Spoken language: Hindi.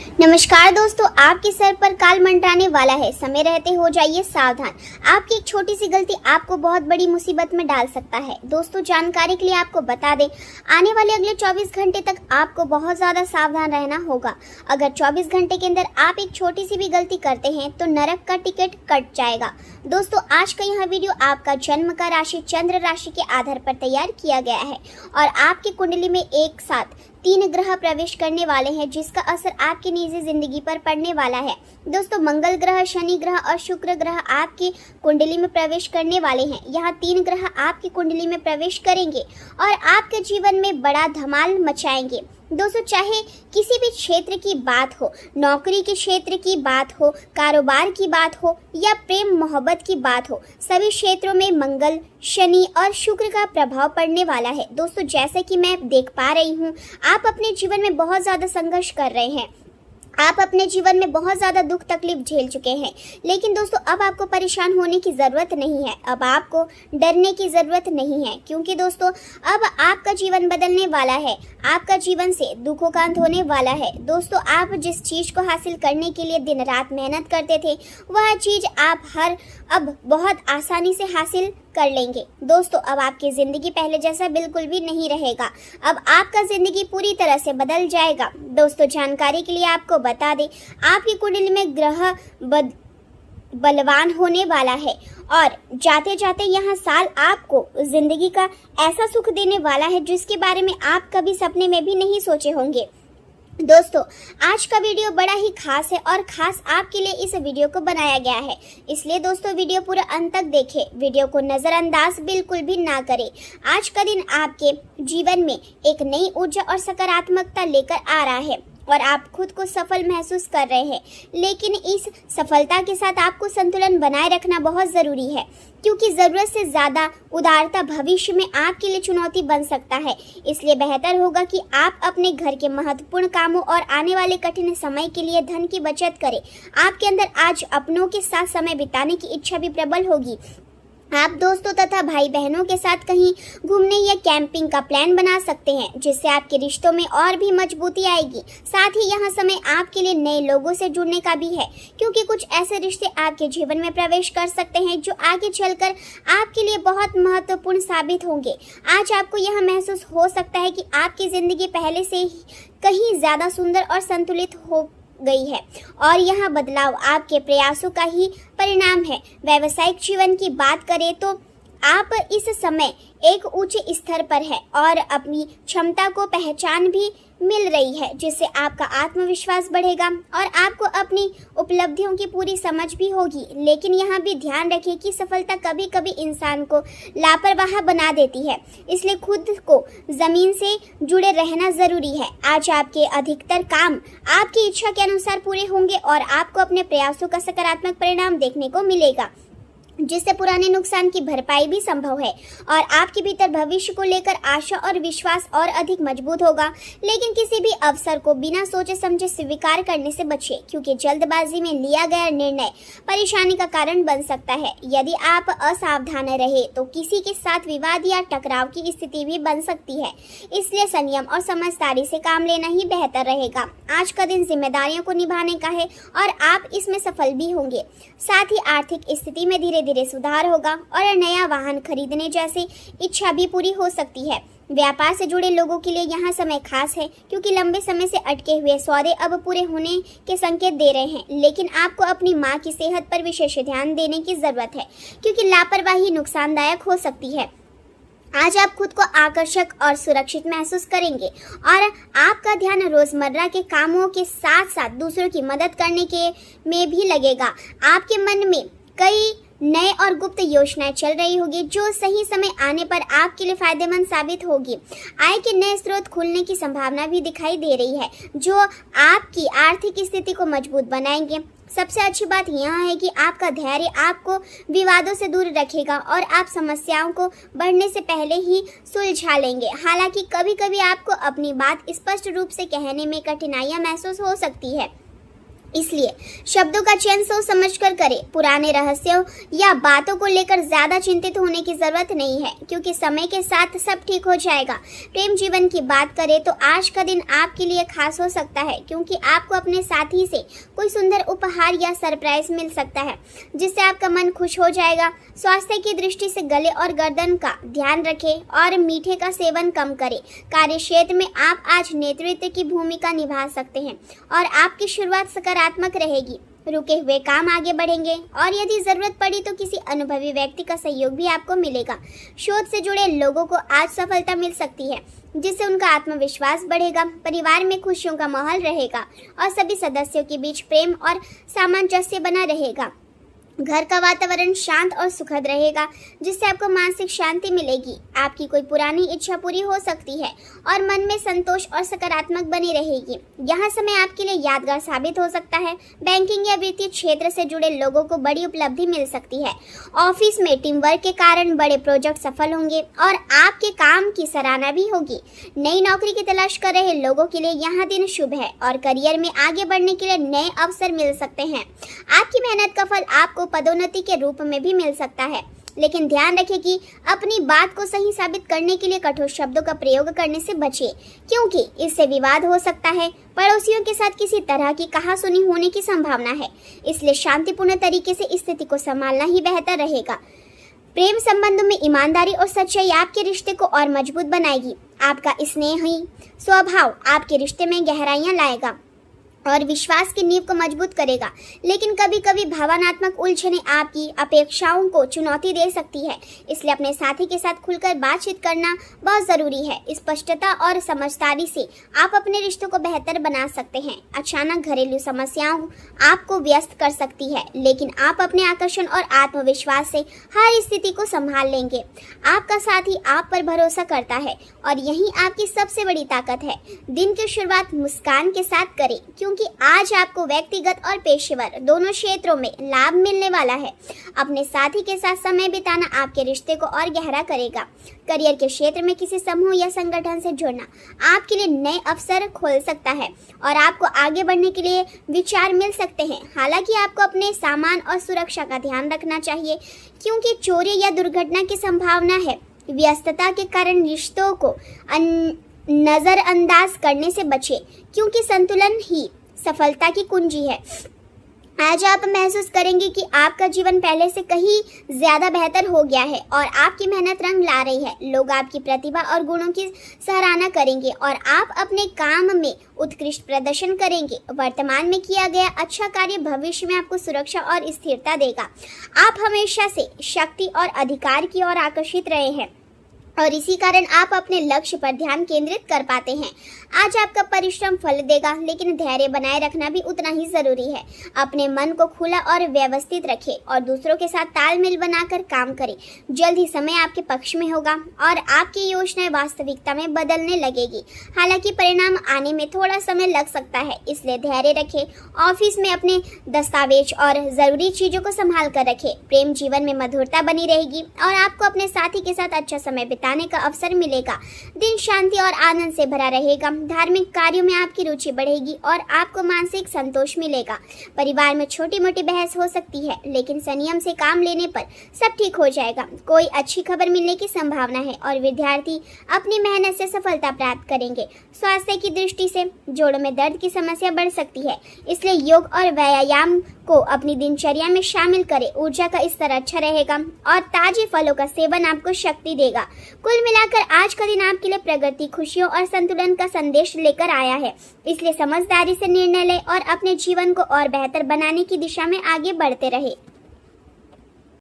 नमस्कार दोस्तों, आपके सर पर काल मंडराने वाला है। समय रहते हो जाइए सावधान। आपकी एक छोटी सी गलती आपको बहुत बड़ी मुसीबत में डाल सकता है। दोस्तों, जानकारी के लिए आपको बता दें, आने वाले अगले 24 घंटे तक आपको बहुत ज़्यादा सावधान रहना होगा। अगर 24 घंटे के अंदर आप एक छोटी सी भी गलती करते हैं तो नरक का टिकट कट जाएगा। दोस्तों, आज का यह वीडियो आपका जन्म का राशि चंद्र राशि के आधार पर तैयार किया गया है और आपकी कुंडली में एक साथ 3 ग्रह प्रवेश करने वाले हैं, जिसका असर आपकी निजी जिंदगी पर पड़ने वाला है। दोस्तों, मंगल ग्रह, शनि ग्रह और शुक्र ग्रह आपकी कुंडली में प्रवेश करने वाले हैं। यहाँ 3 ग्रह आपकी कुंडली में प्रवेश करेंगे और आपके जीवन में बड़ा धमाल मचाएंगे। दोस्तों, चाहे किसी भी क्षेत्र की बात हो, नौकरी के क्षेत्र की बात हो, कारोबार की बात हो या प्रेम मोहब्बत की बात हो, सभी क्षेत्रों में मंगल, शनि और शुक्र का प्रभाव पड़ने वाला है। दोस्तों, जैसे कि मैं देख पा रही हूँ, आप अपने जीवन में बहुत ज़्यादा संघर्ष कर रहे हैं। आप अपने जीवन में बहुत ज़्यादा दुख तकलीफ झेल चुके हैं, लेकिन दोस्तों अब आपको परेशान होने की ज़रूरत नहीं है। अब आपको डरने की ज़रूरत नहीं है, क्योंकि दोस्तों अब आपका जीवन बदलने वाला है। आपका जीवन से दुखों का अंत होने वाला है। दोस्तों, आप जिस चीज़ को हासिल करने के लिए दिन रात मेहनत करते थे, वह चीज़ आप अब बहुत आसानी से हासिल कर लेंगे। दोस्तों, अब आपकी ज़िंदगी पहले जैसा बिल्कुल भी नहीं रहेगा। अब आपका ज़िंदगी पूरी तरह से बदल जाएगा। दोस्तों, जानकारी के लिए आपको बता दें, आपकी कुंडली में ग्रह बलवान होने वाला है और जाते जाते यह साल आपको ज़िंदगी का ऐसा सुख देने वाला है जिसके बारे में आप कभी सपने में भी नहीं सोचे होंगे। दोस्तों, आज का वीडियो बड़ा ही खास है और खास आपके लिए इस वीडियो को बनाया गया है, इसलिए दोस्तों वीडियो पूरा अंत तक देखें। वीडियो को नज़रअंदाज बिल्कुल भी ना करें। आज का दिन आपके जीवन में एक नई ऊर्जा और सकारात्मकता लेकर आ रहा है और आप खुद को सफल महसूस कर रहे हैं, लेकिन इस सफलता के साथ आपको संतुलन बनाए रखना बहुत ज़रूरी है, क्योंकि ज़रूरत से ज़्यादा उदारता भविष्य में आपके लिए चुनौती बन सकता है। इसलिए बेहतर होगा कि आप अपने घर के महत्वपूर्ण कामों और आने वाले कठिन समय के लिए धन की बचत करें। आपके अंदर आज अपनों के साथ समय बिताने की इच्छा भी प्रबल होगी। आप दोस्तों तथा भाई बहनों के साथ कहीं घूमने या कैंपिंग का प्लान बना सकते हैं, जिससे आपके रिश्तों में और भी मजबूती आएगी। साथ ही यह समय आपके लिए नए लोगों से जुड़ने का भी है, क्योंकि कुछ ऐसे रिश्ते आपके जीवन में प्रवेश कर सकते हैं जो आगे चलकर आपके लिए बहुत महत्वपूर्ण साबित होंगे। आज आपको यह महसूस हो सकता है कि आपकी ज़िंदगी पहले से ही कहीं ज़्यादा सुंदर और संतुलित हो गई है और यह बदलाव आपके प्रयासों का ही परिणाम है। व्यावसायिक जीवन की बात करें तो आप इस समय एक ऊंचे स्तर पर है और अपनी क्षमता को पहचान भी मिल रही है, जिससे आपका आत्मविश्वास बढ़ेगा और आपको अपनी उपलब्धियों की पूरी समझ भी होगी। लेकिन यहाँ भी ध्यान रखें कि सफलता कभी कभी इंसान को लापरवाह बना देती है, इसलिए खुद को ज़मीन से जुड़े रहना ज़रूरी है। आज आपके अधिकतर काम आपकी इच्छा के अनुसार पूरे होंगे और आपको अपने प्रयासों का सकारात्मक परिणाम देखने को मिलेगा, जिससे पुराने नुकसान की भरपाई भी संभव है और आपके भीतर भविष्य को लेकर आशा और विश्वास और अधिक मजबूत होगा। लेकिन किसी भी अवसर को बिना सोचे समझे स्वीकार करने से बचें, क्योंकि जल्दबाजी में लिया गया निर्णय परेशानी का कारण बन सकता है। यदि आप असावधान रहे तो किसी के साथ विवाद या टकराव की स्थिति भी बन सकती है, इसलिए संयम और समझदारी से काम लेना ही बेहतर रहेगा। आज का दिन जिम्मेदारियों को निभाने का है और आप इसमें सफल भी होंगे। साथ ही आर्थिक स्थिति में धीरे धीरे सुधार होगा और नया वाहन खरीदने जैसी इच्छा भी पूरी हो सकती है। व्यापार से जुड़े लोगों के लिए यहाँ समय खास है, क्योंकि लंबे समय से अटके हुए सौदे अब पूरे होने के संकेत दे रहे हैं। लेकिन आपको अपनी माँ की सेहत पर विशेष ध्यान देने की ज़रूरत है, क्योंकि लापरवाही नुकसानदायक हो सकती है। आज आप खुद को आकर्षक और सुरक्षित महसूस करेंगे और आपका ध्यान रोजमर्रा के कामों के साथ साथ दूसरों की मदद करने के में भी लगेगा। आपके मन में कई नए और गुप्त योजनाएं चल रही होगी, जो सही समय आने पर आपके लिए फायदेमंद साबित होगी। आय के नए स्रोत खुलने की संभावना भी दिखाई दे रही है, जो आपकी आर्थिक स्थिति को मजबूत बनाएंगे। सबसे अच्छी बात यह है कि आपका धैर्य आपको विवादों से दूर रखेगा और आप समस्याओं को बढ़ने से पहले ही सुलझा लेंगे। हालांकि कभी कभी आपको अपनी बात स्पष्ट रूप से कहने में कठिनाइयां महसूस हो सकती है, इसलिए शब्दों का चयन सोच समझकर करें। पुराने रहस्यों या बातों को लेकर ज्यादा चिंतित होने की जरूरत नहीं है, क्योंकि समय के साथ सब ठीक हो जाएगा। प्रेम जीवन की बात करें तो आज का दिन आपके लिए खास हो सकता है, क्योंकि आपको अपने साथी से कोई सुंदर उपहार या सरप्राइज मिल सकता है, जिससे आपका मन खुश हो जाएगा। स्वास्थ्य की दृष्टि से गले और गर्दन का ध्यान रखें और मीठे का सेवन कम करें। कार्य क्षेत्र में आप आज नेतृत्व की भूमिका निभा सकते हैं और आपकी शुरुआत सकारात्मक रहेगी। रुके हुए काम आगे बढ़ेंगे और यदि जरूरत पड़ी तो किसी अनुभवी व्यक्ति का सहयोग भी आपको मिलेगा। शोध से जुड़े लोगों को आज सफलता मिल सकती है, जिससे उनका आत्मविश्वास बढ़ेगा। परिवार में खुशियों का माहौल रहेगा और सभी सदस्यों के बीच प्रेम और सामंजस्य बना रहेगा। घर का वातावरण शांत और सुखद रहेगा, जिससे आपको मानसिक शांति मिलेगी। आपकी कोई पुरानी इच्छा पूरी हो सकती है और मन में संतोष और सकारात्मक बनी रहेगी। यह समय आपके लिए यादगार साबित हो सकता है। बैंकिंग या वित्तीय क्षेत्र से जुड़े लोगों को बड़ी उपलब्धि मिल सकती है। ऑफिस में टीम वर्क के कारण बड़े प्रोजेक्ट सफल होंगे और आपके काम की सराहना भी होगी। नई नौकरी की तलाश कर रहे लोगों के लिए यह दिन शुभ है और करियर में आगे बढ़ने के लिए नए अवसर मिल सकते हैं। आपकी मेहनत का फल आपको पदोन्नति के रूप में भी मिल सकता है, लेकिन ध्यान रखें कि अपनी बात को सही साबित करने के लिए कठोर शब्दों का प्रयोग करने से बचें, क्योंकि इससे विवाद हो सकता है। पड़ोसियों के साथ किसी तरह की कहासुनी होने की संभावना है, इसलिए शांतिपूर्ण तरीके से स्थिति को संभालना ही बेहतर रहेगा। प्रेम संबंधों में ईमानदारी और सच्चाई आपके रिश्ते को और मजबूत बनाएगी। आपका स्नेही स्वभाव आपके रिश्ते में गहराइयां लाएगा और विश्वास की नींव को मजबूत करेगा, लेकिन कभी कभी भावनात्मक उलझनें आपकी अपेक्षाओं को चुनौती दे सकती है। इसलिए अपने साथी के साथ खुलकर बातचीत करना बहुत जरूरी है। स्पष्टता और समझदारी से आप अपने रिश्तों को बेहतर बना सकते हैं। अचानक घरेलू समस्याओं आपको व्यस्त कर सकती है, लेकिन आप अपने आकर्षण और आत्मविश्वास से हर स्थिति को संभाल लेंगे। आपका साथी आप पर भरोसा करता है और यही आपकी सबसे बड़ी ताकत है। दिन की शुरुआत मुस्कान के साथ करें, क्योंकि आज आपको व्यक्तिगत और पेशेवर दोनों क्षेत्रों में लाभ मिलने वाला है। अपने साथी के साथ समय बिताना आपके रिश्ते को और गहरा करेगा। करियर के क्षेत्र में किसी समूह या संगठन से जुड़ना आपके लिए नए अवसर खोल सकता है और आपको आगे बढ़ने के लिए विचार मिल सकते हैं। हालांकि आपको अपने सामान और सुरक्षा का ध्यान रखना चाहिए, क्योंकि चोरी या दुर्घटना की संभावना है। व्यस्तता के कारण रिश्तों को नजरअंदाज करने से बचें, क्योंकि संतुलन ही सफलता की कुंजी है। आज आप महसूस करेंगे कि आपका जीवन पहले से कहीं ज्यादा बेहतर हो गया है और आपकी मेहनत रंग ला रही है। लोग आपकी प्रतिभा और गुणों की सराहना करेंगे और आप अपने काम में उत्कृष्ट प्रदर्शन करेंगे। वर्तमान में किया गया अच्छा कार्य भविष्य में आपको सुरक्षा और स्थिरता देगा। आप हमेशा से शक्ति और अधिकार की ओर आकर्षित रहे हैं और इसी कारण आप अपने लक्ष्य पर ध्यान केंद्रित कर पाते हैं। आज आपका परिश्रम फल देगा, लेकिन धैर्य बनाए रखना भी उतना ही जरूरी है। अपने मन को खुला और व्यवस्थित रखें और दूसरों के साथ तालमेल बनाकर काम करें। जल्द ही समय आपके पक्ष में होगा और आपकी योजनाएं वास्तविकता में बदलने लगेगी। हालांकि परिणाम आने में थोड़ा समय लग सकता है, इसलिए धैर्य रखें। ऑफिस में अपने दस्तावेज और जरूरी चीजों को संभाल कर रखें। प्रेम जीवन में मधुरता बनी रहेगी और आपको अपने साथी के साथ अच्छा समय बिताने का अवसर मिलेगा। दिन शांति और आनंद से भरा रहेगा। धार्मिक कार्यों में आपकी रुचि बढ़ेगी और आपको मानसिक संतोष मिलेगा। परिवार में छोटी मोटी बहस हो सकती है, लेकिन संयम से काम लेने पर सब ठीक हो जाएगा। कोई अच्छी खबर मिलने की संभावना है और विद्यार्थी अपनी मेहनत से सफलता प्राप्त करेंगे। स्वास्थ्य की दृष्टि से जोड़ों में दर्द की समस्या बढ़ सकती है, इसलिए योग और व्यायाम को अपनी दिनचर्या में शामिल करें। ऊर्जा का स्तर अच्छा रहेगा और ताजे फलों का सेवन आपको शक्ति देगा। कुल मिलाकर आज का दिन आपके लिए प्रगति, खुशियों और संतुलन का संदेश लेकर आया है। इसलिए समझदारी से निर्णय लें और अपने जीवन को और बेहतर बनाने की दिशा में आगे बढ़ते रहें।